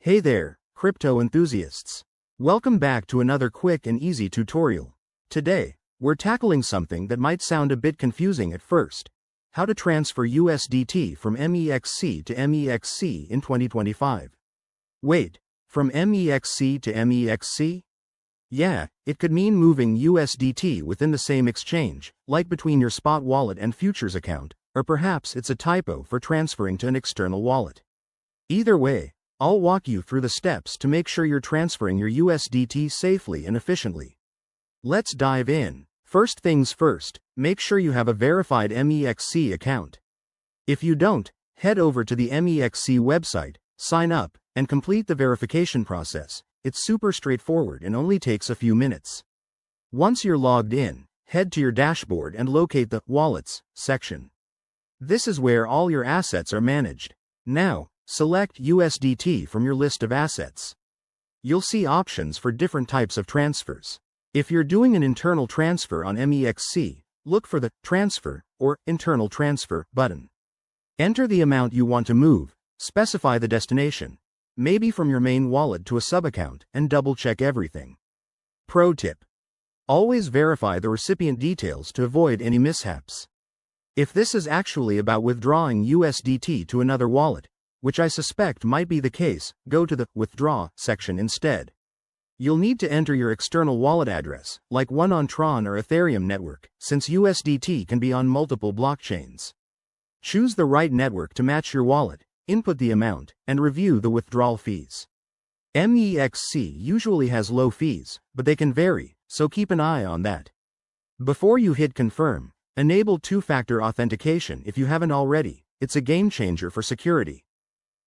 Hey there, crypto enthusiasts. Welcome back to another quick and easy tutorial. Today, we're tackling something that might sound a bit confusing at first: how to transfer USDT from Mexc to Mexc in 2025. Wait, from Mexc to Mexc? Yeah, it could mean moving USDT within the same exchange, like between your spot wallet and futures account, or perhaps it's a typo for transferring to an external wallet. Either way, I'll walk you through the steps to make sure you're transferring your USDT safely and efficiently. Let's dive in. First things first, make sure you have a verified Mexc account. If you don't, head over to the Mexc website, sign up, and complete the verification process. It's super straightforward and only takes a few minutes. Once you're logged in, head to your dashboard and locate the Wallets section. This is where all your assets are managed. Now, select USDT from your list of assets. You'll see options for different types of transfers. If you're doing an internal transfer on Mexc, look for the Transfer or Internal Transfer button. Enter the amount you want to move, specify the destination, maybe from your main wallet to a sub-account, and double-check everything. Pro tip: always verify the recipient details to avoid any mishaps. If this is actually about withdrawing USDT to another wallet, which I suspect might be the case, go to the Withdraw section instead. You'll need to enter your external wallet address, like one on Tron or Ethereum network, since USDT can be on multiple blockchains. Choose the right network to match your wallet, input the amount, and review the withdrawal fees. Mexc usually has low fees, but they can vary, so keep an eye on that. Before you hit confirm, enable two-factor authentication if you haven't already. It's a game changer for security.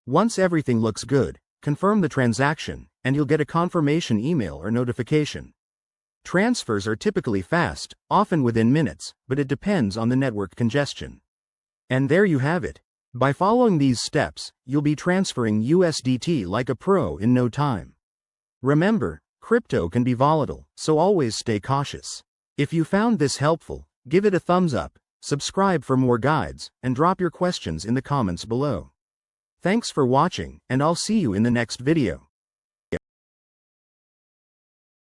Once everything looks good, confirm the transaction, and you'll get a confirmation email or notification. Transfers are typically fast, often within minutes, but it depends on the network congestion. And there you have it. By following these steps, you'll be transferring USDT like a pro in no time. Remember, crypto can be volatile, so always stay cautious. If you found this helpful, give it a thumbs up, subscribe for more guides, and drop your questions in the comments below. Thanks for watching, and I'll see you in the next video.